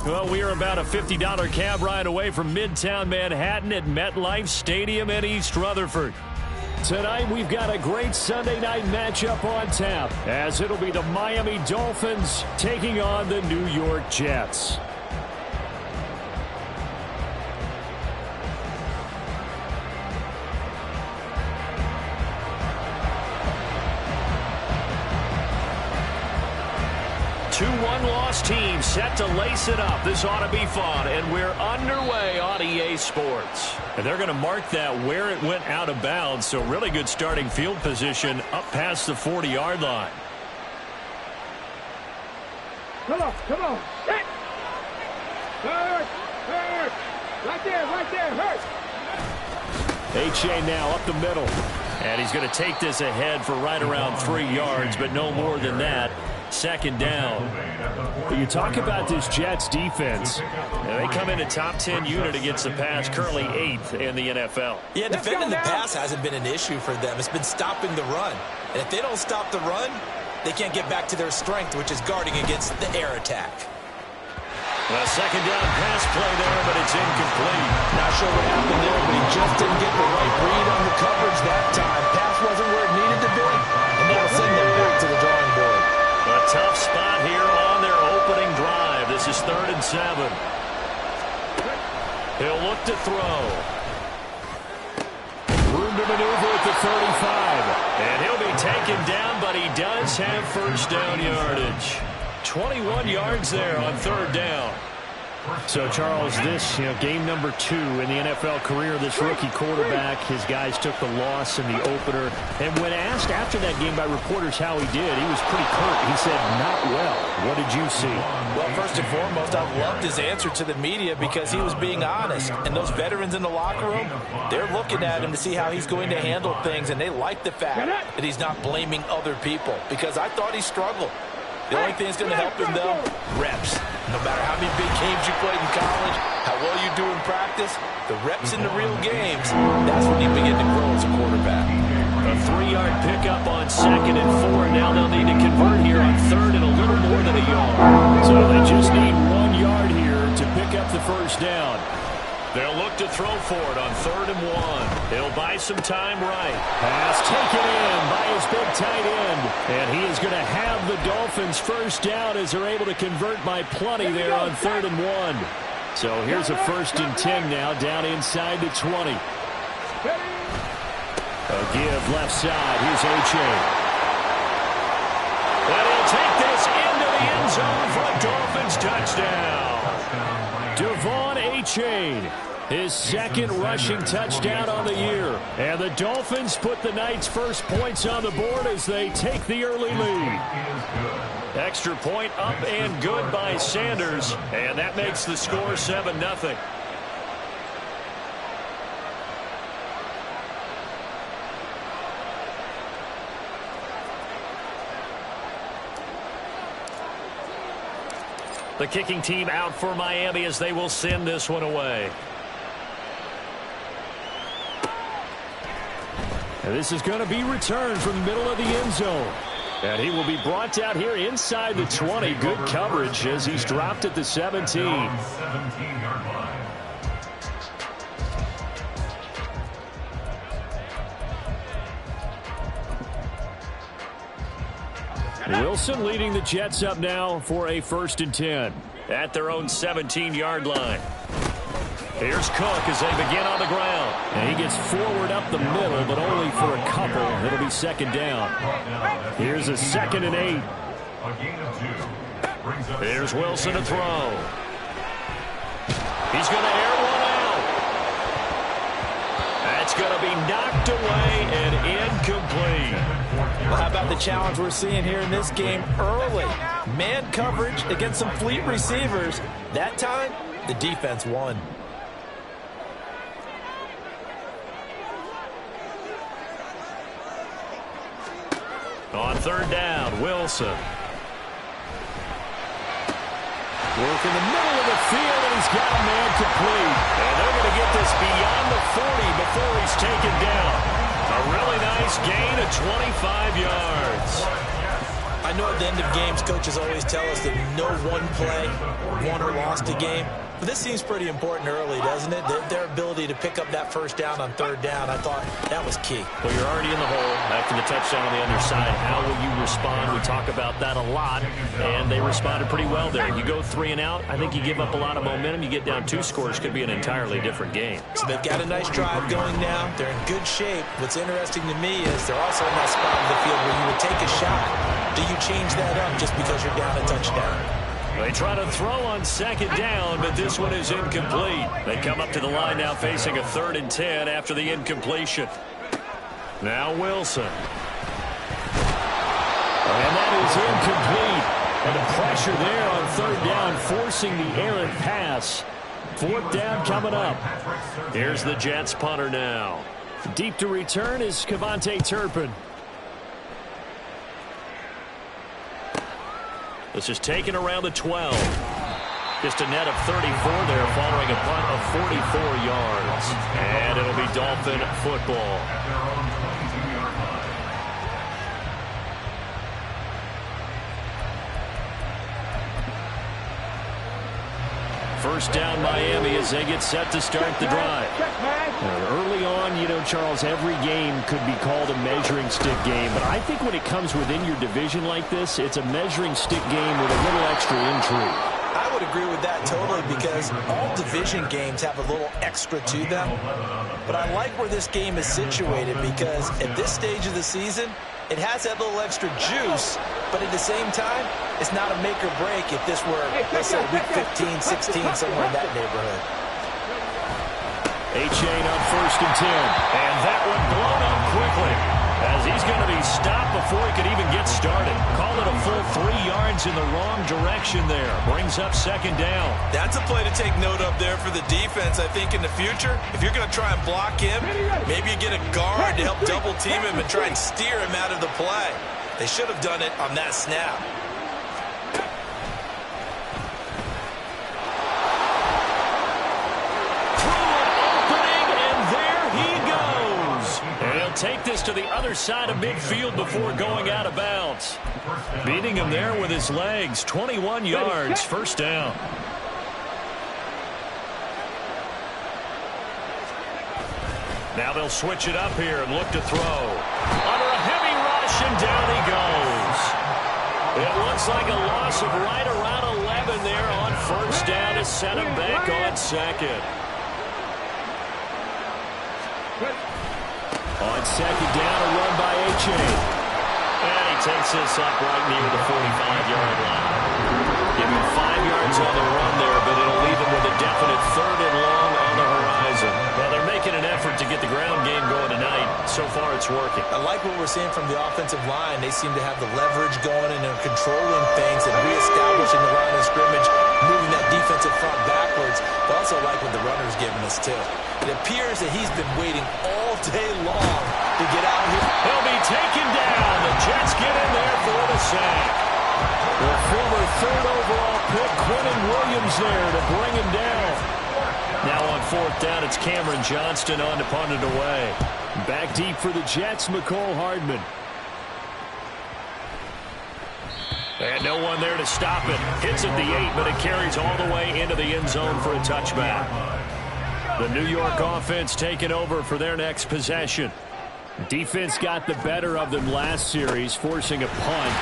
Well, we are about a $50 cab ride away from Midtown Manhattan at MetLife Stadium in East Rutherford. Tonight, we've got a great Sunday night matchup on tap, as it'll be the Miami Dolphins taking on the New York Jets. Two one-loss teams set to lace it up. This ought to be fun, and we're underway on EA Sports. And they're going to mark that where it went out of bounds, so really good starting field position up past the 40-yard line. Come on. Hit! Hurt! Right there, hurt! H.A. now up the middle. And he's going to take this ahead for right around 3 yards, but no more than that. Second down. You talk about this Jets defense. They come in a top 10 unit against the pass, currently 8th in the NFL. Yeah, defending the pass hasn't been an issue for them. It's been stopping the run. And if they don't stop the run, they can't get back to their strength, which is guarding against the air attack. A second down pass play there, but it's incomplete. Not sure what happened there, but he just didn't get the right read on the coverage that time. Pass wasn't where it needed to be, and that'll send them back to the drawing board. A tough spot here on their opening drive. This is 3rd and 7. He'll look to throw. Room to maneuver at the 35. And he'll be taken down, but he does have first down yardage. 21 yards there on 3rd down. So, Charles, this, game number 2 in the NFL career, this rookie quarterback, his guys took the loss in the opener. And when asked after that game by reporters how he did, he was pretty curt. He said, not well. What did you see? Well, first and foremost, I loved his answer to the media because he was being honest. And those veterans in the locker room, they're looking at him to see how he's going to handle things. And they like the fact that he's not blaming other people, because I thought he struggled. The only thing that's going to help him, though, reps. No matter how many big games you played in college, how well you do in practice, the reps in the real games, that's when you begin to grow as a quarterback. A 3-yard pickup on 2nd and 4. Now they'll need to convert here on 3rd and a little more than a yard. So they just need 1 yard here to pick up the first down. They'll look to throw for it on 3rd and 1. He'll buy some time right. Pass taken in by his big tight end. And he is going to have the Dolphins first down as they're able to convert by plenty there on 3rd and 1. So here's a 1st and 10 now, down inside the 20. A give left side. Here's H.A. And he'll take this into the end zone for a Dolphins touchdown. Devon H.A. his 2nd rushing touchdown on the year. And the Dolphins put the night's first points on the board as they take the early lead. Extra point up and good by Sanders. And that makes the score 7-0. The kicking team out for Miami as they will send this one away. And this is going to be returned from the middle of the end zone. And he will be brought down here inside the 20. Good coverage as he's dropped at the 17. Wilson leading the Jets up now for a 1st and 10 at their own 17-yard line. Here's Cook as they begin on the ground. And he gets forward up the middle, but only for a couple. It'll be 2nd down. Here's a 2nd and 8. Here's Wilson to throw. He's going to air one out. That's going to be knocked away and incomplete. Well, how about the challenge we're seeing here in this game early? Man coverage against some fleet receivers. That time, the defense won. On 3rd down, Wilson. Work in the middle of the field, and he's got a man complete. And they're going to get this beyond the 40 before he's taken down. A really nice gain of 25 yards. I I know at the end of games, coaches always tell us that no one play won or lost a game. But this seems pretty important early, doesn't it? Their ability to pick up that first down on third down, I thought that was key. Well, you're already in the hole after the touchdown on the other side. How will you respond? We talk about that a lot, and they responded pretty well there. You go 3 and out, I think you give up a lot of momentum. You get down 2 scores, could be an entirely different game. So they've got a nice drive going now. They're in good shape. What's interesting to me is they're also in that spot of the field where you would take a shot. Do you change that up just because you're down a touchdown? They try to throw on second down, but this one is incomplete. They come up to the line now facing a 3rd and 10 after the incompletion. Now Wilson. And that is incomplete. And the pressure there on 3rd down, forcing the errant pass. 4th down coming up. Here's the Jets punter now. Deep to return is Kevontae Turpin. This is taken around the 12. Just a net of 34 there following a punt of 44 yards. And it'll be Dolphin football. First down Miami as they get set to start the drive. Early on, you know, Charles, every game could be called a measuring stick game. But I think when it comes within your division like this, it's a measuring stick game with a little extra intrigue. I would agree with that totally because all division games have a little extra to them. But I like where this game is situated because at this stage of the season, it has that little extra juice, but at the same time, it's not a make or break if this were, let's say, week 15, 16, somewhere in that neighborhood. A-Chain on 1st and 10. And that one blown up quickly as he's going to be stopped before he could even get started. Call it a full 3 yards in the wrong direction there. Brings up 2nd down. That's a play to take note of there for the defense, I think, in the future. If you're going to try and block him, maybe you get a guard to help double team him and try and steer him out of the play. They should have done it on that snap. Take this to the other side of midfield before going out of bounds. Beating him there with his legs. 21 yards, 1st down. Now they'll switch it up here and look to throw. Under a heavy rush, and down he goes. It looks like a loss of right around 11 there on 1st down to set him back on 2nd. On 2nd down, a run by A-Chain. And he takes this up right near the 45-yard line. Give him 5 yards on the run there, but it'll leave him with a definite 3rd and long on the horizon. Well, they're making an effort to get the ground game going tonight. So far, it's working. I like what we're seeing from the offensive line. They seem to have the leverage going, and they're controlling things and reestablishing the line of scrimmage, moving that defensive front backwards. But also like what the runner's giving us, too. It appears that he's been waiting all day long to get out here. He'll be taken down. The Jets get in there for the sack. The former 3rd overall pick, Quentin Williams, there to bring him down. Now on 4th down, it's Cameron Johnston on to punt it away. Back deep for the Jets, McCole Hardman. And no one there to stop it. Hits at the 8, but it carries all the way into the end zone for a touchback. The New York offense taking over for their next possession. Defense got the better of them last series, forcing a punt.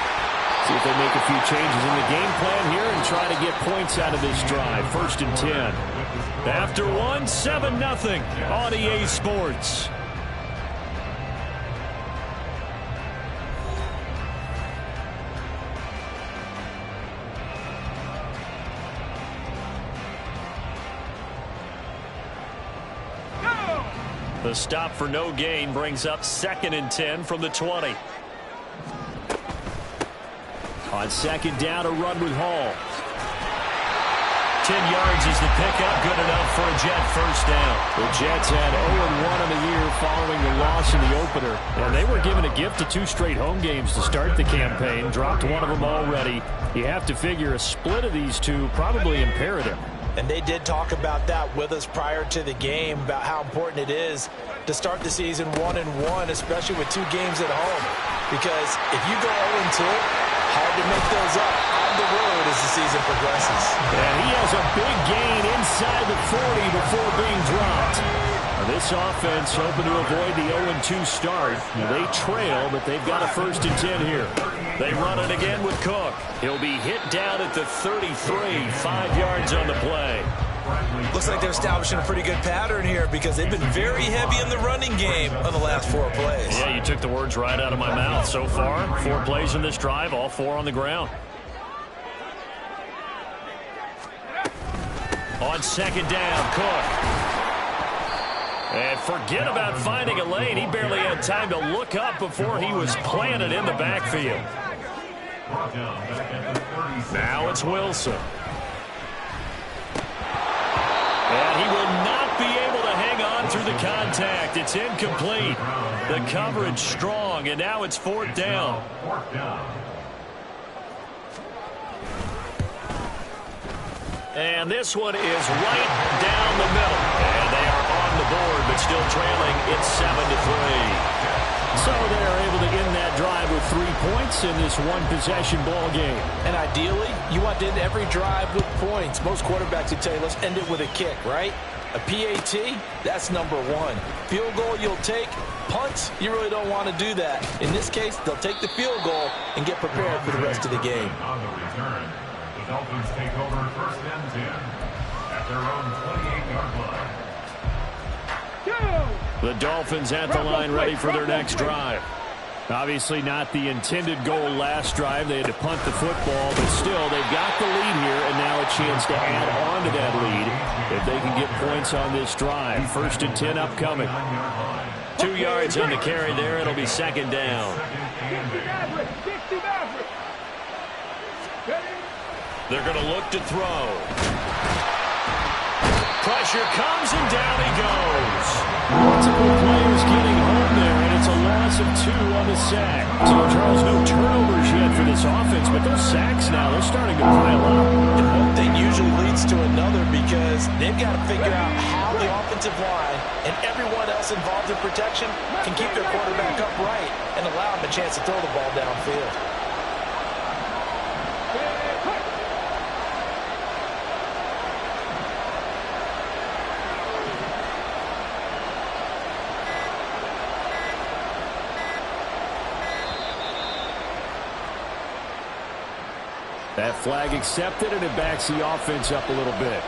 See if they make a few changes in the game plan here and try to get points out of this drive. 1st and 10. After one, 7-0 on EA Sports. The stop for no gain brings up 2nd and 10 from the 20. On 2nd down, a run with Hall. 10 yards is the pickup, good enough for a Jet 1st down. The Jets had 0-1 in the year following the loss in the opener. And they were given a gift of 2 straight home games to start the campaign. Dropped one of them already. You have to figure a split of these 2 probably imperative. And they did talk about that with us prior to the game, about how important it is to start the season 1-1, especially with 2 games at home. Because if you go 0-2, Hard to make those up on the road as the season progresses. And he has a big gain inside the 40 before being dropped. This offense hoping to avoid the 0-2 start. They trail, but they've got a 1st and 10 here. They run it again with Cook. He'll be hit down at the 33, 5 yards on the play. Looks like they're establishing a pretty good pattern here because they've been very heavy in the running game on the last 4 plays. Yeah, you took the words right out of my mouth. So far, 4 plays in this drive, all 4 on the ground. On 2nd down, Cook. And forget about finding a lane. He barely had time to look up before he was planted in the backfield. Now it's Wilson. And he will not be able to hang on through the contact. It's incomplete. The coverage strong, and now it's 4th down. And this one is right down the middle. And they are on the board, but still trailing. It's 7-3. So they are able to end that drive with 3 points in this one-possession ball game. And ideally, you want to end every drive with points. Most quarterbacks would tell you, let's end it with a kick, right? A PAT, that's number 1. Field goal you'll take. Punts, you really don't want to do that. In this case, they'll take the field goal and get prepared for the rest of the game. On the return, the Dolphins take over 1st and 10 at their own 28-yard line. The Dolphins at the line ready for their next drive. Obviously not the intended goal last drive. They had to punt the football, but still they've got the lead here and now a chance to add on to that lead if they can get points on this drive. 1st and 10 upcoming. 2 yards on the carry there. It'll be 2nd down. They're going to look to throw. Pressure comes, and down he goes. Multiple players getting home there, and it's a loss of 2 on the sack. So, Charles, no turnovers yet for this offense, but those sacks now, they're starting to pile up. And one thing usually leads to another because they've got to figure out how the offensive line and everyone else involved in protection can keep their quarterback upright and allow him a chance to throw the ball downfield. That flag accepted, and it backs the offense up a little bit.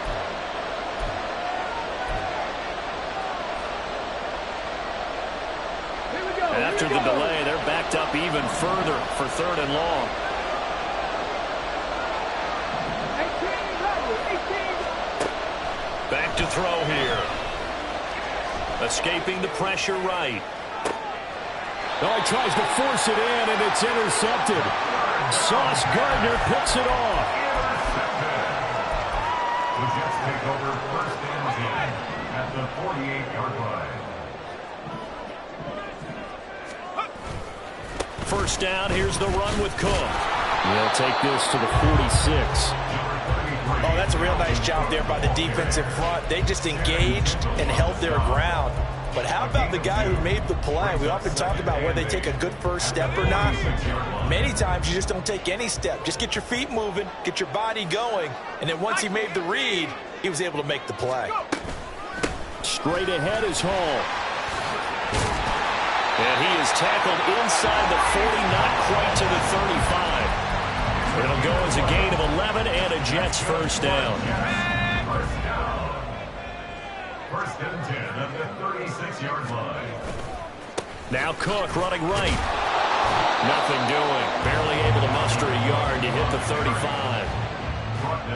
After the delay, they're backed up even further for 3rd and long. 18. Back to throw here. Escaping the pressure right. Oh, he tries to force it in, and it's intercepted. Sauce Gardner picks it off. The Jets take over 1st and 10 at the 48-yard line. 1st down, here's the run with Cook. They'll take this to the 46. Oh, that's a real nice job there by the defensive front. They just engaged and held their ground. But how about the guy who made the play? We often talk about whether they take a good first step or not. Many times you just don't take any step. Just get your feet moving, get your body going, and then once he made the read, he was able to make the play. Straight ahead is Hall. And he is tackled inside the 40, not quite to the 35. It'll go as a gain of 11 and a Jets 1st down. 1st and 10 at the 36-yard line. Now Cook running right. Nothing doing. Barely able to muster a yard to hit the 35.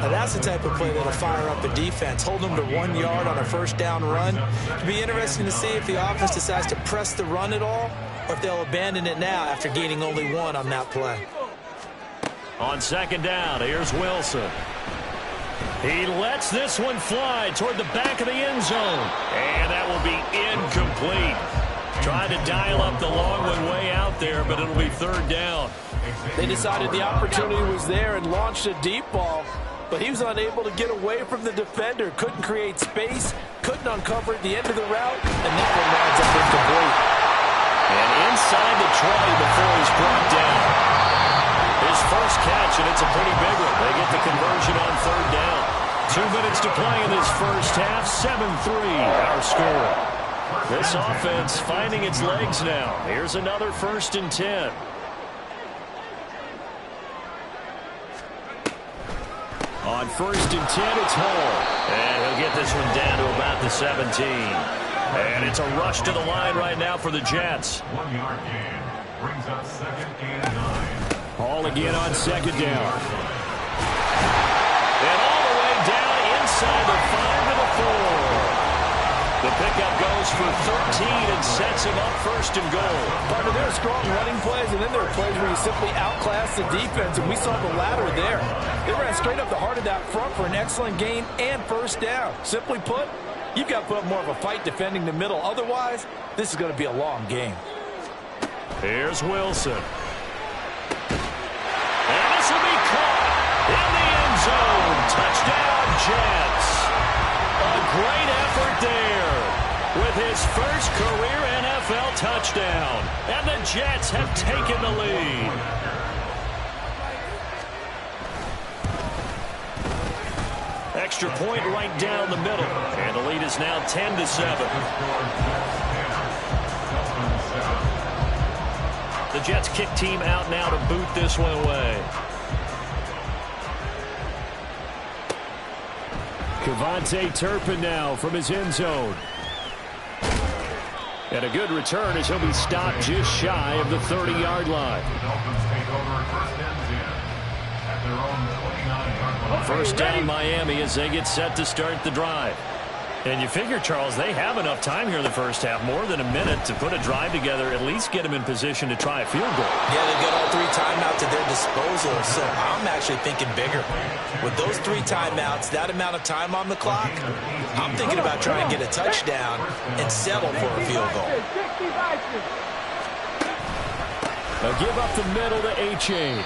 Now that's the type of play that'll fire up a defense. Hold them to 1 yard on a 1st down run. It'll be interesting to see if the offense decides to press the run at all or if they'll abandon it now after gaining only 1 on that play. On 2nd down, here's Wilson. He lets this one fly toward the back of the end zone. And that will be incomplete. Tried to dial up the long one way out there, but it'll be 3rd down. They decided the opportunity was there and launched a deep ball, but he was unable to get away from the defender. Couldn't create space, couldn't uncover at the end of the route, and that one winds up incomplete. And inside the 20 before he's brought down. His first catch, and it's a pretty big one. They get the conversion on third down. 2 minutes to play in this first half. 7-3 our score. This offense finding its legs now. Here's another 1st and 10. On 1st and 10, it's Hall. And he'll get this one down to about the 17. And it's a rush to the line right now for the Jets. 1 yard gain. Brings up 2nd and 9. Hall again on 2nd down. And all the way down inside the 5 to the 4. The pickup goes for 13 and sets him up 1st and goal. Partner, there are strong running plays, and then there are plays where you simply outclass the defense, and we saw the latter there. They ran straight up the heart of that front for an excellent gain and 1st down. Simply put, you've got to put up more of a fight defending the middle. Otherwise, this is going to be a long game. Here's Wilson. And this will be caught in the end zone. Touchdown, Jets. A great effort there with his first career NFL touchdown. And the Jets have taken the lead. Extra point right down the middle. And the lead is now 10-7. The Jets kick team out now to boot this one away. Kevontae Turpin now from his end zone. And a good return as he'll be stopped just shy of the 30-yard line. Dolphins take over 1st and 10 at their own 29-yard line. First down Miami as they get set to start the drive. And you figure, Charles, they have enough time here in the first half, more than a minute, to put a drive together, at least get them in position to try a field goal. Yeah, they've got all 3 timeouts at their disposal, so I'm actually thinking bigger. With those 3 timeouts, that amount of time on the clock, I'm thinking about trying to get a touchdown and settle for a field goal. A give up the middle to H.A.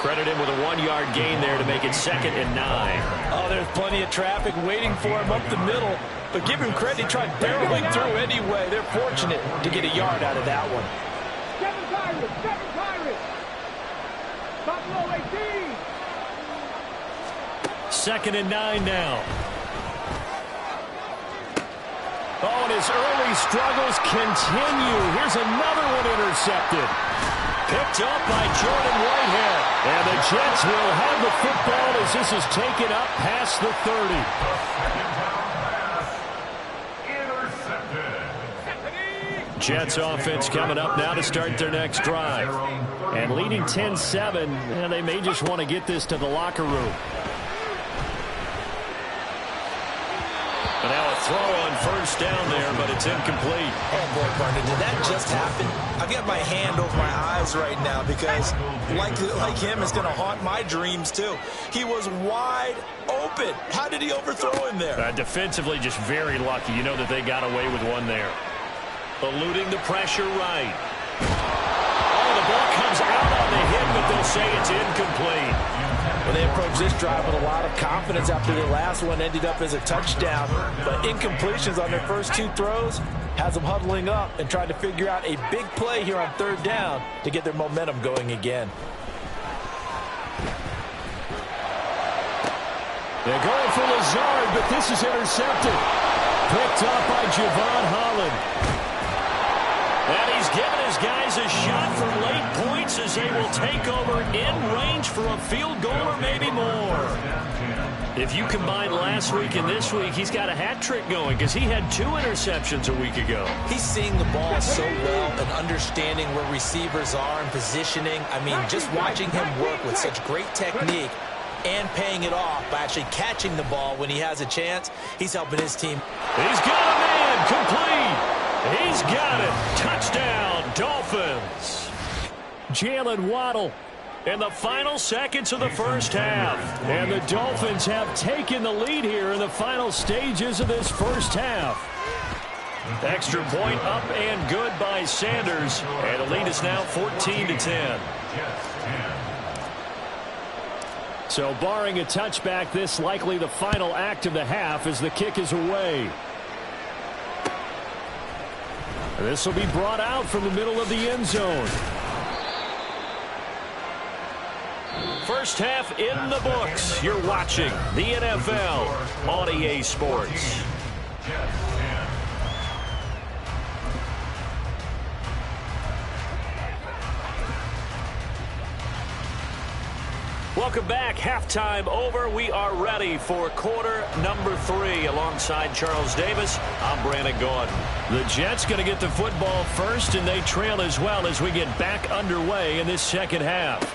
Credit him with a 1-yard gain there to make it 2nd and 9. Oh, there's plenty of traffic waiting for him up the middle. But give him credit, he tried barreling through anyway. They're fortunate to get a yard out of that one. 7 Pirates. Buffalo 18. 2nd and 9 now. Oh, and his early struggles continue. Here's another one intercepted. Picked up by Jordan Whitehead. And the Jets will have the football as this is taken up past the 30. Jets offense coming up now to start their next drive. And leading 10-7, and they may just want to get this to the locker room. But now a throw on first down there, but it's incomplete. Oh, boy, partner, did that just happen? I've got my hand over my eyes right now because, like him, it's going to haunt my dreams, too. He was wide open. How did he overthrow him there? Defensively, just very lucky. You know that they got away with one there. Eluding the pressure right. Oh, the ball comes out on the hit, but they'll say it's incomplete. Well, they approached this drive with a lot of confidence after the last one ended up as a touchdown. But incompletions on their first 2 throws has them huddling up and trying to figure out a big play here on 3rd down to get their momentum going again. They're going for Lazard, but this is intercepted. Picked up by Javon Holland. And he's given his guys a shot for late points as they will take over in range for a field goal or maybe more. If you combine last week and this week, he's got a hat trick going because he had 2 interceptions a week ago. He's seeing the ball so well and understanding where receivers are and positioning. I mean, just watching him work with such great technique and paying it off by actually catching the ball when he has a chance, he's helping his team. He's got a man complete. He's got it. Touchdown, Dolphins. Jalen Waddle in the final seconds of the first half. And the Dolphins have taken the lead here in the final stages of this first half. Extra point up and good by Sanders. And the lead is now 14-10. So barring a touchback, this likely the final act of the half as the kick is away. This will be brought out from the middle of the end zone. First half in the books. You're watching the NFL on EA Sports. Welcome back. Halftime over. We are ready for quarter number 3. Alongside Charles Davis, I'm Brandon Gordon. The Jets going to get the football first, and they trail as well as we get back underway in this second half.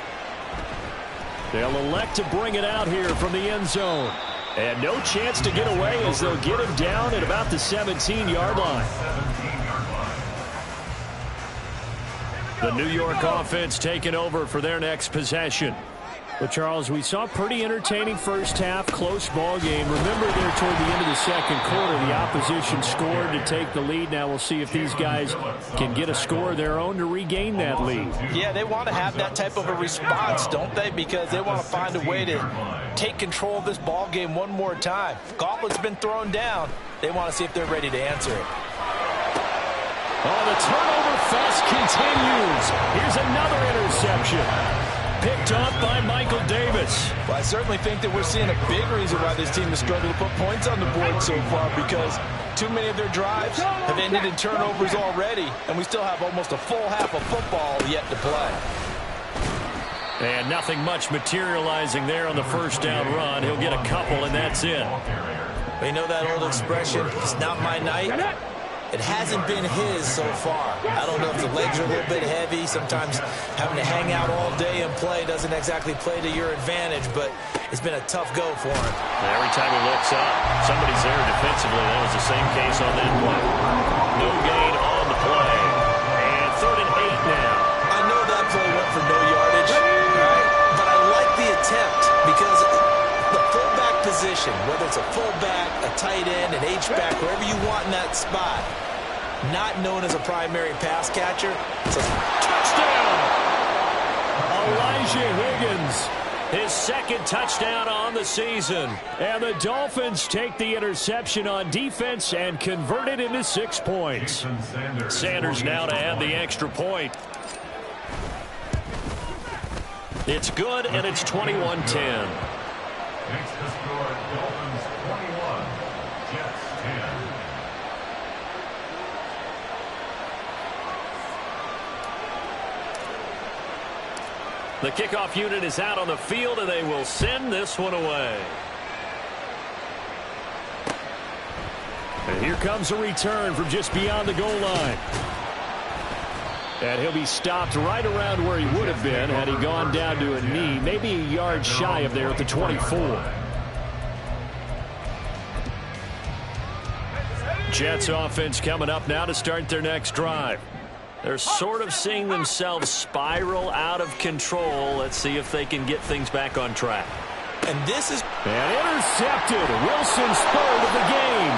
They'll elect to bring it out here from the end zone. And no chance to get away as they'll get him down at about the 17-yard line. The New York offense taking over for their next possession. Well, Charles, we saw a pretty entertaining first half, close ball game. Remember there toward the end of the second quarter, the opposition scored to take the lead. Now we'll see if these guys can get a score of their own to regain that lead. Yeah, they want to have that type of a response, don't they? Because they want to find a way to take control of this ball game one more time. Gauntlet's been thrown down. They want to see if they're ready to answer it. Oh, the turnover fest continues. Here's another interception. Picked up by Michael Davis. Well, I certainly think that we're seeing a big reason why this team has struggled to put points on the board so far, because too many of their drives have ended in turnovers already, and we still have almost a full half of football yet to play. And nothing much materializing there on the first down run. He'll get a couple, and that's it. You know that old expression, it's not my night? It hasn't been his so far. I don't know if the legs are a little bit heavy. Sometimes having to hang out all day and play doesn't exactly play to your advantage, but it's been a tough go for him. Every time he looks up, somebody's there defensively. That was the same case on that play. No gain on the play. And 3rd and 8 now. I know that play went for no yardage, right? But I like the attempt because the fullback position, whether it's a fullback, a tight end, an H-back, wherever you want in that spot, not known as a primary pass catcher. So touchdown! Elijah Higgins, his second touchdown on the season. And the Dolphins take the interception on defense and convert it into 6 points. Sanders now to add the extra point. It's good, and it's 21-10. Makes the score Dolphins 21, Jets 10. The kickoff unit is out on the field, and they will send this one away. And here comes a return from just beyond the goal line. And he'll be stopped right around where he would have been had he gone down to a knee, maybe a yard shy of there at the 24. Jets offense coming up now to start their next drive. They're sort of seeing themselves spiral out of control. Let's see if they can get things back on track. And this is... And intercepted. Wilson's 3rd of the game.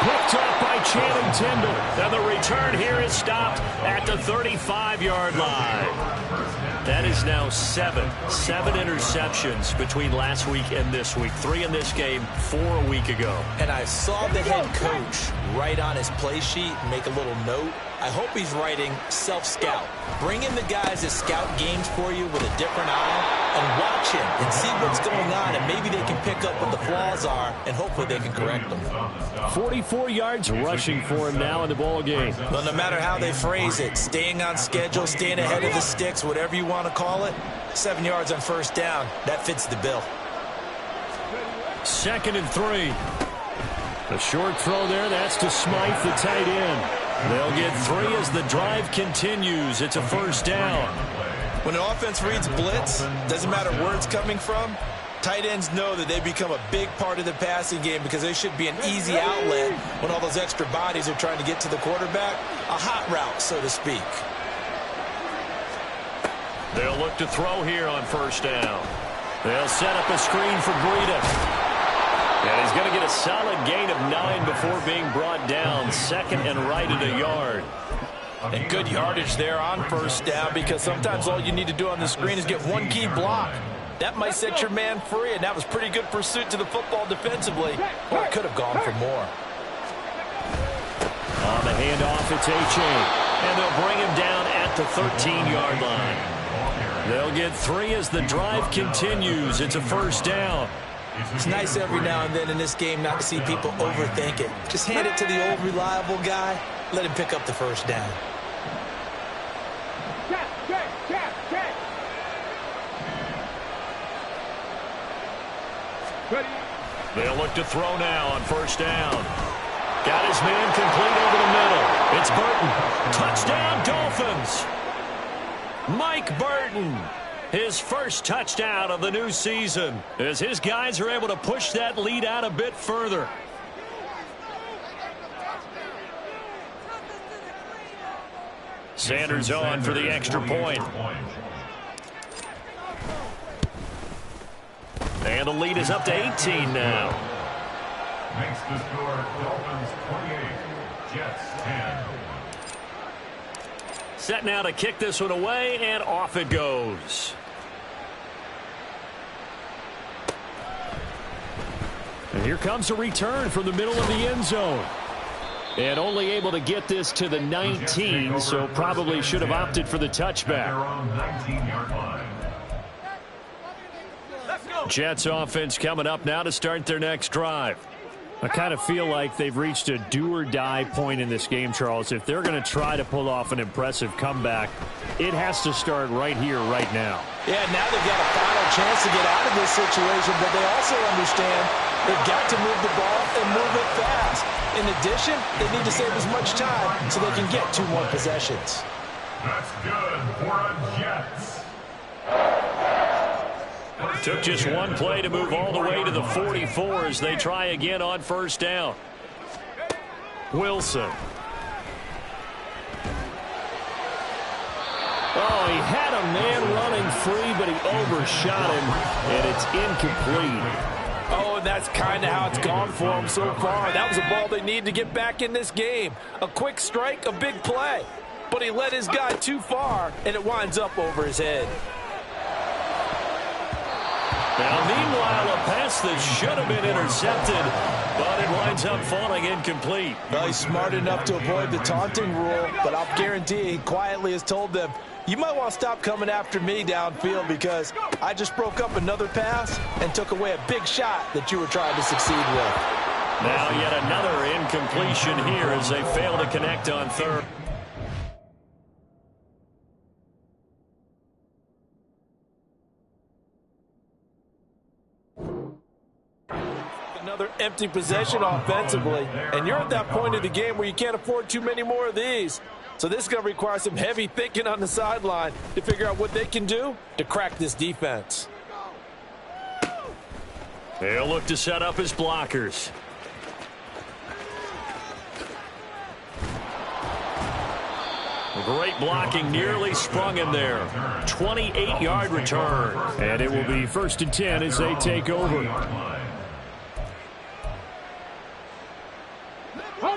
Picked up by Channing Tindall. And the return here is stopped at the 35-yard line. That is now 7 interceptions between last week and this week. 3 in this game, 4 a week ago. And I saw the head coach write on his play sheet, make a little note. I hope he's writing self-scout. Bring in the guys that scout games for you with a different eye and watch him and see what's going on, and maybe they can pick up what the flaws are, and hopefully they can correct them. 44 yards rushing for him now in the ball game. Well, no matter how they phrase it, staying on schedule, staying ahead of the sticks, whatever you want to call it, 7 yards on first down, that fits the bill. 2nd and 3. A short throw there, that's to Smythe, the tight end. They'll get 3 as the drive continues. It's a first down. When an offense reads blitz, doesn't matter where it's coming from, tight ends know that they become a big part of the passing game because they should be an easy outlet when all those extra bodies are trying to get to the quarterback. A hot route, so to speak. They'll look to throw here on first down. They'll set up a screen for Breida. And he's going to get a solid gain of 9 before being brought down. 2nd and right at a yard. And good yardage there on first down, because sometimes all you need to do on the screen is get one key block. That might set your man free, and that was pretty good pursuit to the football defensively. Or it could have gone for more. On the handoff, it's H.A. And they'll bring him down at the 13-yard line. They'll get 3 as the drive continues. It's a first down. It's nice every now and then in this game not to see people overthink it. Just hand it to the old reliable guy. Let him pick up the first down. They'll look to throw now on first down. Got his man complete over the middle. It's Burton. Touchdown, Dolphins. Mike Burton, his first touchdown of the new season, as his guys are able to push that lead out a bit further. Sanders on for the extra point. And the lead is up to 18 now. Makes the score Dolphins 28, Jets 10. Set now to kick this one away, and off it goes. And here comes a return from the middle of the end zone. And only able to get this to the 19, so probably should have opted for the touchback. Jets offense coming up now to start their next drive. I kind of feel like they've reached a do-or-die point in this game, Charles. If they're going to try to pull off an impressive comeback, it has to start right here, right now. Yeah, now they've got a final chance to get out of this situation, but they also understand they've got to move the ball and move it fast. In addition, they need to save as much time so they can get 2 more possessions. That's good for a Jets. Took just one play to move all the way to the 44 as they try again on first down. Wilson. Oh, he had a man running free, but he overshot him, and it's incomplete. Oh, and that's kind of how it's gone for him so far. That was a ball they need to get back in this game. A quick strike, a big play. But he led his guy too far, and it winds up over his head. Now, meanwhile, a pass that should have been intercepted, but it winds up falling incomplete. Well, he's smart enough to avoid the taunting rule, but I'll guarantee he quietly has told them, you might want to stop coming after me downfield because I just broke up another pass and took away a big shot that you were trying to succeed with. Now yet another incompletion here as they fail to connect on third. Another empty possession offensively, and you're at that point of the game where you can't afford too many more of these. So this is going to require some heavy thinking on the sideline to figure out what they can do to crack this defense. They'll look to set up his blockers. Great blocking, nearly sprung him there. 28-yard return. And it will be 1st and 10 as they take over.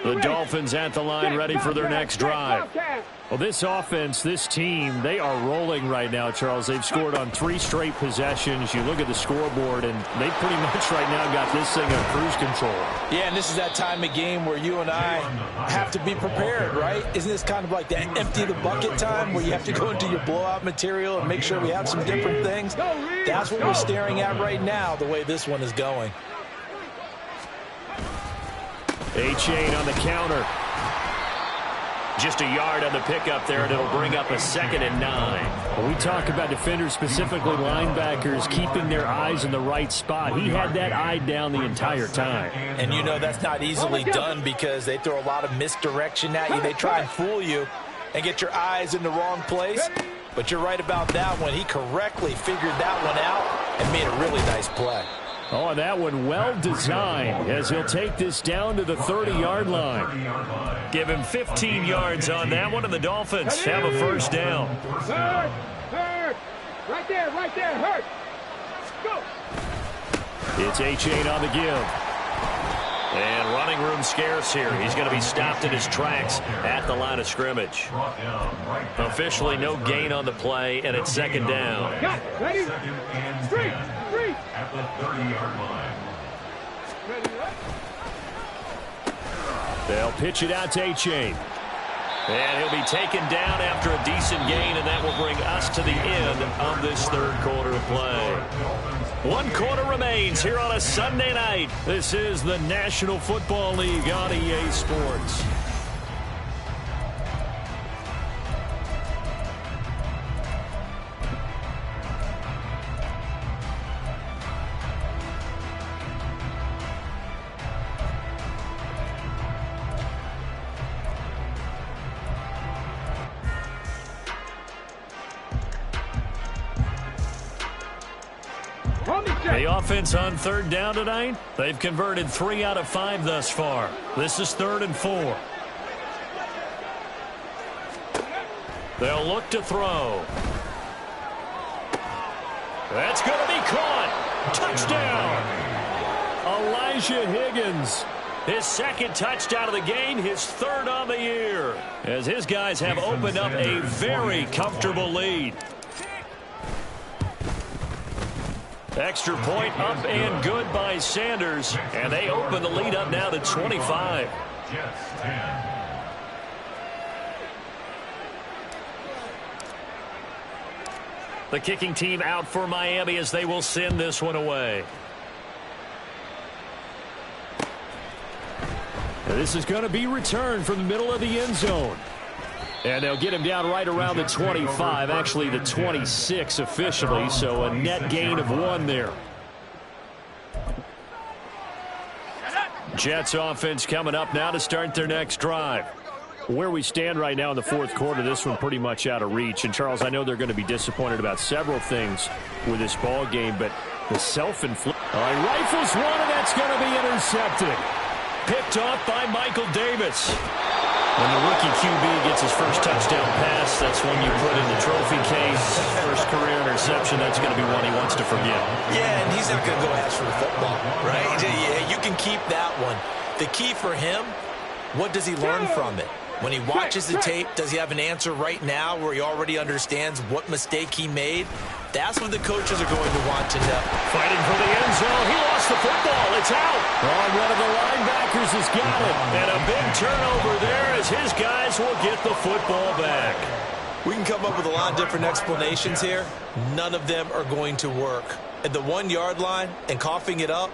The Dolphins at the line ready for their next drive. Well, this offense, this team, they are rolling right now, Charles. They've scored on 3 straight possessions. You look at the scoreboard, and they pretty much right now got this thing on cruise control. Yeah, and this is that time of game where you and I have to be prepared, right? Isn't this kind of like that empty the bucket time where you have to go into your blowout material and make sure we have some different things? That's what we're staring at right now, the way this one is going. A-Chain on the counter. Just a yard on the pickup there, and it'll bring up a 2nd and 9. When we talk about defenders, specifically linebackers, keeping their eyes in the right spot, he had that eye down the entire time. And you know that's not easily done because they throw a lot of misdirection at you. They try and fool you and get your eyes in the wrong place. But you're right about that one. He correctly figured that one out and made a really nice play. Oh, and that one well designed as he'll take this down to the 30-yard line. Give him 15 yards on that one, and the Dolphins have a first down. Hurt. Right there, hurt. Go. It's A-Chain on the give. And running room scarce here. He's going to be stopped in his tracks at the line of scrimmage. Officially no gain on the play, and it's 2nd down. Got it. Ready? Street. At the 30-yard line. Ready, They'll pitch it out to A-Chain. And he'll be taken down after a decent gain, and that will bring us to the end of this third quarter of play. 1 quarter remains here on a Sunday night. This is the National Football League on EA Sports. The offense on third down tonight, they've converted 3 out of 5 thus far. This is 3rd and 4. They'll look to throw. That's going to be caught. Touchdown. Elijah Higgins. His 2nd touchdown of the game, his 3rd on the year. As his guys have opened up a very comfortable lead. Extra point up and good by Sanders. And they open the lead up now to 25. The kicking team out for Miami as they will send this one away. This is going to be returned from the middle of the end zone. And they'll get him down right around the 25, actually the 26 officially, so a net gain of 1 there. Jets offense coming up now to start their next drive. Where we stand right now in the 4th quarter, this one pretty much out of reach. And, Charles, I know they're going to be disappointed about several things with this ball game, but the self-inflict. All right, rifles one, and that's going to be intercepted. Picked off by Michael Davis. When the rookie QB gets his first touchdown pass, that's when you put in the trophy case. First career interception, that's going to be one he wants to forget. Yeah, and he's not going to go ask for the football, right? Yeah, you can keep that one. The key for him, what does he learn from it? When he watches the tape, does he have an answer right now where he already understands what mistake he made? That's what the coaches are going to want to know. Fighting for the end zone. He lost the football. It's out. Oh, one of the linebackers has got it. And a big turnover there as his guys will get the football back. We can come up with a lot of different explanations here. None of them are going to work. At the 1-yard line and coughing it up,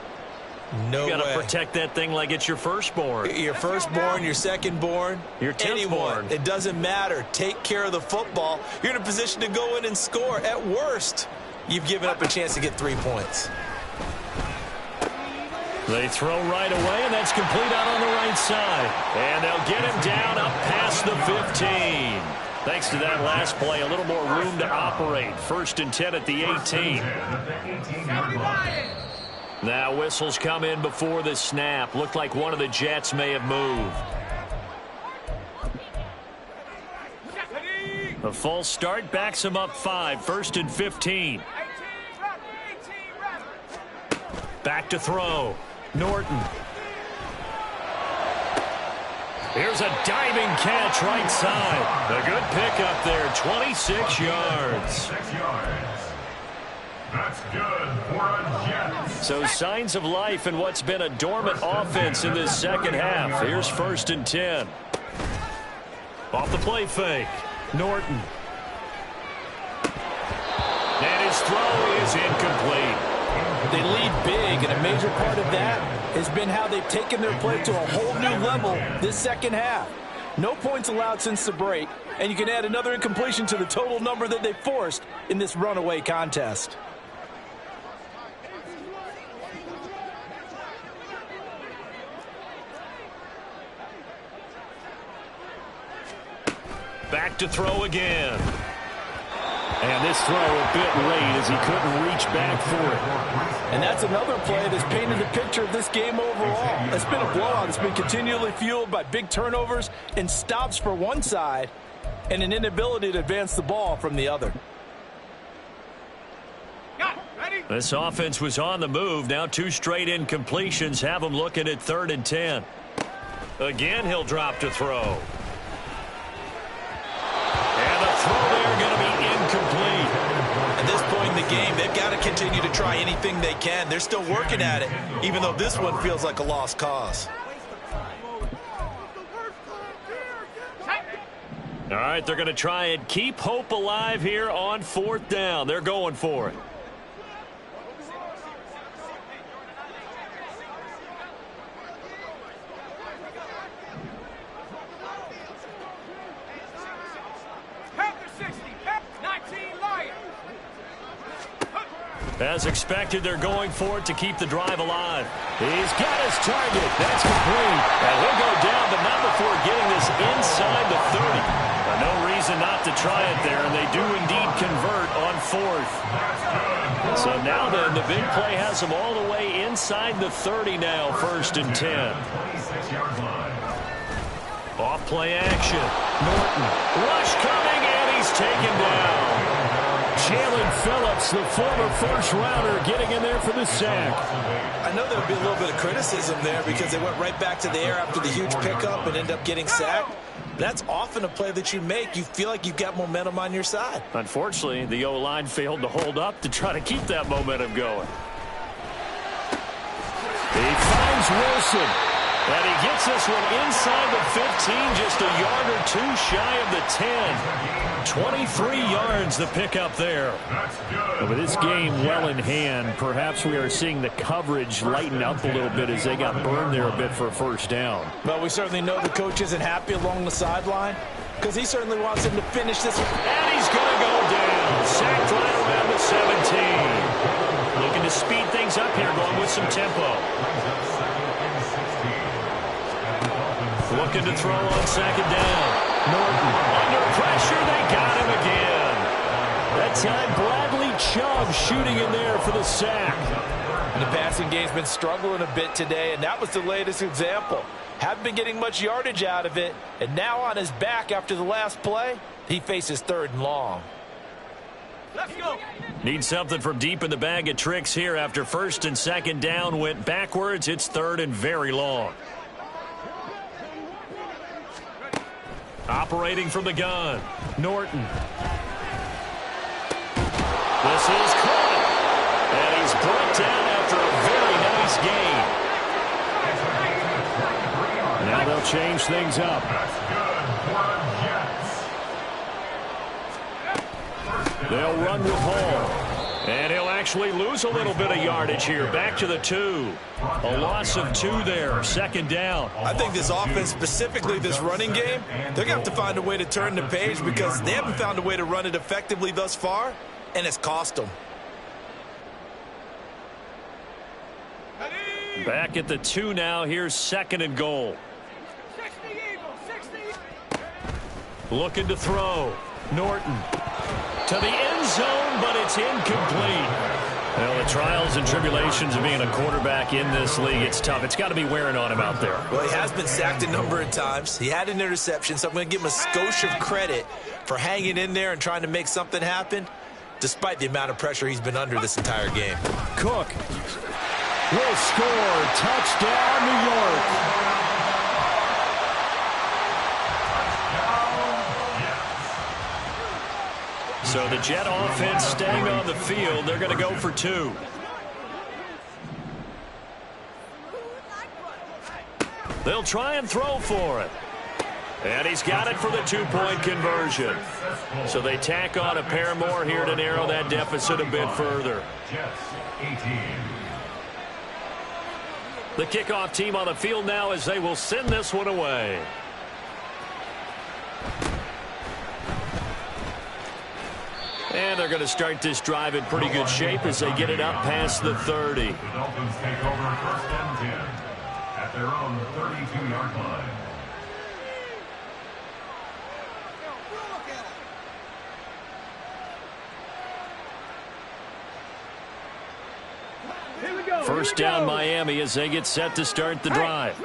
no way. You got to protect that thing like it's your firstborn. Your firstborn, your secondborn, your 10th born. It doesn't matter. Take care of the football. You're in a position to go in and score. At worst, you've given up a chance to get 3 points. They throw right away, and that's complete out on the right side. And they'll get him down up past the 15. Thanks to that last play, a little more room to operate. 1st and 10 at the 18. Now whistles come in before the snap. Looked like one of the Jets may have moved. A false start backs him up 5. 1st and 15. Back to throw. Norton. Here's a diving catch right side. A good pickup there. 26 yards. That's good for a Jets. So signs of life in what's been a dormant offense in this second half. Here's 1st and 10. Off the play fake. Norton. And his throw is incomplete. They lead big, and a major part of that has been how they've taken their play to a whole new level this second half. No points allowed since the break, and you can add another incompletion to the total number that they forced in this runaway contest. Back to throw again. And this throw a bit late as he couldn't reach back for it. And that's another play that's painted the picture of this game overall. It's been a blowout. It's been continually fueled by big turnovers and stops for one side and an inability to advance the ball from the other. This offense was on the move. Now 2 straight incompletions have them looking at 3rd and 10. Again, he'll drop to throw. And the throw there going to be incomplete. At this point in the game, they've got to continue to try anything they can. They're still working at it, even though this one feels like a lost cause. All right, they're going to try and keep hope alive here on 4th down. They're going for it. As expected, they're going for it to keep the drive alive. He's got his target. That's complete. And he'll go down, but not before getting this inside the 30. No reason not to try it there, and they do indeed convert on 4th. So now then, the big play has them all the way inside the 30 now, 1st and 10. Off play action. Norton. Rush coming, and he's taken down. Jalen Phillips, the former first-rounder, getting in there for the sack. I know there would be a little bit of criticism there because they went right back to the air after the huge pickup and ended up getting sacked. That's often a play that you make. You feel like you've got momentum on your side. Unfortunately, the O-line failed to hold up to try to keep that momentum going. He finds Wilson. And he gets this one inside the 15, just a yard or two shy of the 10. 23 yards the pickup there. But with this game well in hand, perhaps we are seeing the coverage lighten up a little bit as they got burned there a bit for a 1st down. Well, we certainly know the coach isn't happy along the sideline because he certainly wants him to finish this. And he's going to go down. Sacked right around the 17. Looking to speed things up here, going with some tempo. Looking to throw on 2nd down. Norton under pressure. They got him again. That time Bradley Chubb shooting in there for the sack. And the passing game's been struggling a bit today, and that was the latest example. Haven't been getting much yardage out of it, and now on his back after the last play, he faces 3rd and long. Let's go. Need something from deep in the bag of tricks here after 1st and 2nd down went backwards. It's 3rd and very long. Operating from the gun, Norton. This is caught. And he's brought down after a very nice gain. Now they'll change things up. They'll run with Hall. And he'll actually lose a little bit of yardage here. Back to the 2. A loss of 2 there. 2nd down. I think this offense, specifically this running game, they're going to have to find a way to turn the page because they haven't found a way to run it effectively thus far, and it's cost them. Back at the 2 now. Here's 2nd and goal. 60 Eagles, 60. Looking to throw. Norton. To the end zone, but it's incomplete. Well, the trials and tribulations of being a quarterback in this league, it's tough. It's got to be wearing on him out there. Well, he has been sacked a number of times. He had an interception, so I'm going to give him a skosh of credit for hanging in there and trying to make something happen, despite the amount of pressure he's been under this entire game. Cook will score. Touchdown, New York. So the Jet offense staying on the field. They're going to go for 2. They'll try and throw for it. And he's got it for the 2-point conversion. So they tack on a pair more here to narrow that deficit a bit further. The kickoff team on the field now as they will send this one away. And they're going to start this drive in pretty good shape as they get it up past the 30. The Dolphins take over 1st and 10 at their own 32-yard line. First down Miami as they get set to start the drive.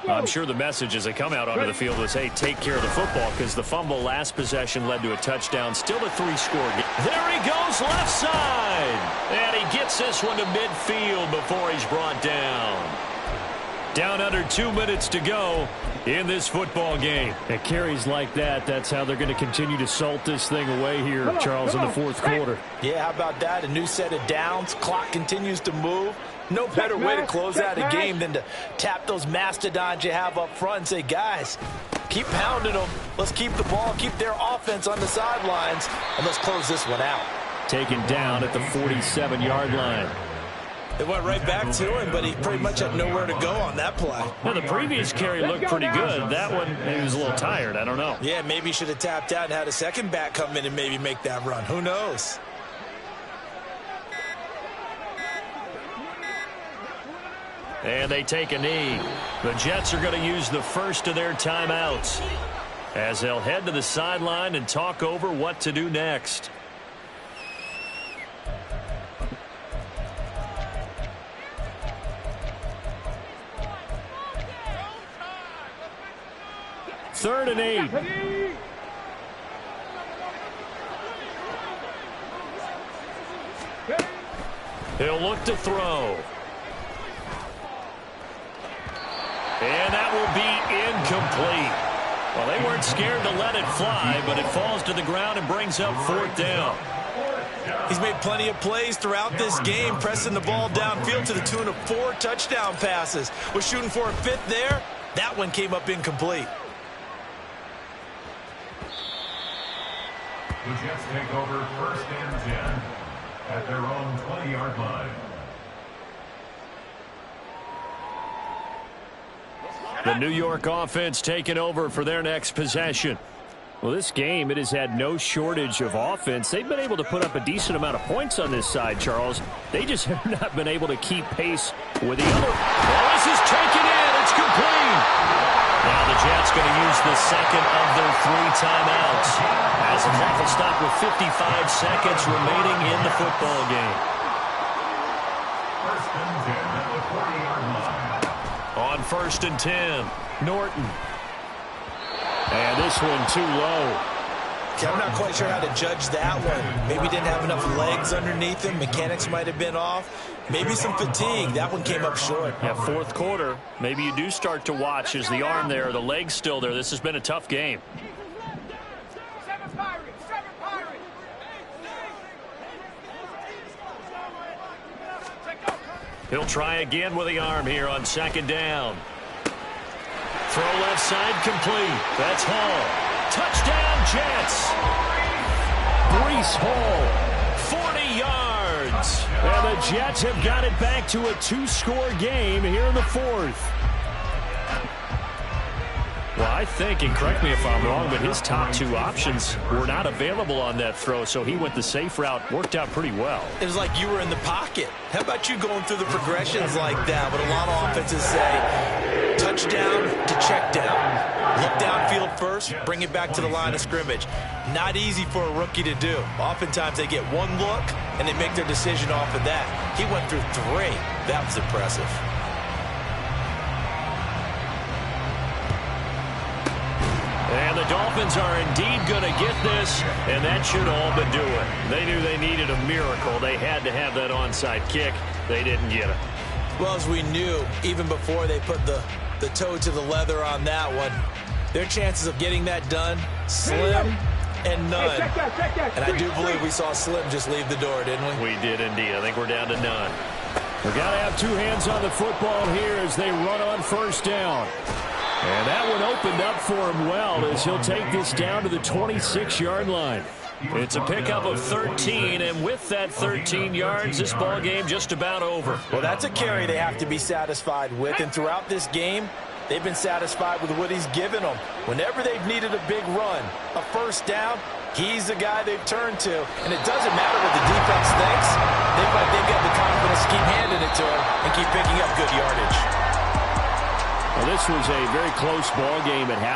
I'm sure the message as they come out onto the field was, hey, take care of the football, because the fumble last possession led to a touchdown. Still a 3-score game. There he goes left side. And he gets this one to midfield before he's brought down. Down under 2 minutes to go in this football game. At carries like that, that's how they're going to continue to salt this thing away here, Charles, in the 4th quarter. Yeah, how about that? A new set of downs. Clock continues to move. No better way to close out a game than to tap those mastodons you have up front and say, guys, Keep pounding them. Let's keep the ball, keep their offense on the sidelines, and let's close this one out. Taken down at the 47-yard line. It went right back to him, but he pretty much had nowhere to go on that play. Well, the previous carry looked pretty good. That one, maybe he was a little tired. I don't know. Yeah, maybe he should have tapped out and had a second back come in and maybe make that run. Who knows? And they take a knee. The Jets are going to use the first of their timeouts as they'll head to the sideline and talk over what to do next. Third and 8. He'll look to throw. And that will be incomplete. Well, they weren't scared to let it fly, but it falls to the ground and brings up fourth down. He's made plenty of plays throughout this game, pressing the ball downfield to the tune of 4 touchdown passes. Was shooting for a 5th there. That one came up incomplete. The Jets take over first and 10 at their own 20-yard line. The New York offense taking over for their next possession. Well, this game, it has had no shortage of offense. They've been able to put up a decent amount of points on this side, Charles. They just have not been able to keep pace with the other. Well, this is taken in. It's complete. Now the Jets going to use the second of their 3 timeouts as the clock will stop with 55 seconds remaining in the football game. First and 10 at the 40-yard line. On first and 10, Norton. And this one too low. Okay, I'm not quite sure how to judge that one. Maybe didn't have enough legs underneath him. Mechanics might have been off. Maybe some fatigue. That one came up short. Yeah, fourth quarter. Maybe you do start to watch as the arm there, the leg's still there. This has been a tough game. He'll try again with the arm here on second down. Throw left side complete. That's Hall. Touchdown Jets. Breece Hall, 40 yards. And the Jets have got it back to a 2-score game here in the 4th. Well, I think, and correct me if I'm wrong, but his top 2 options were not available on that throw, so he went the safe route. Worked out pretty well. It was like you were in the pocket. How about you going through the progressions like that? But a lot of offenses say touchdown to check down. Look downfield first, bring it back to the line of scrimmage. Not easy for a rookie to do. Oftentimes they get one look, and they make their decision off of that. He went through 3. That was impressive. And the Dolphins are indeed going to get this, and that should all but do it. They knew they needed a miracle. They had to have that onside kick. They didn't get it. Well, as we knew, even before they put the toe to the leather on that one, their chances of getting that done, slim and none. And I do believe we saw Slim just leave the door, didn't we? We did indeed. I think we're down to none. We've got to have 2 hands on the football here as they run on first down. And that one opened up for him well as he'll take this down to the 26-yard line. It's a pickup of 13, and with that 13 yards, this ball game just about over. Well, that's a carry they have to be satisfied with, and throughout this game, they've been satisfied with what he's given them. Whenever they've needed a big run, a first down, he's the guy they've turned to, and it doesn't matter what the defense thinks. They've got the confidence to keep handing it to him and keep picking up good yardage. Well, this was a very close ball game at half.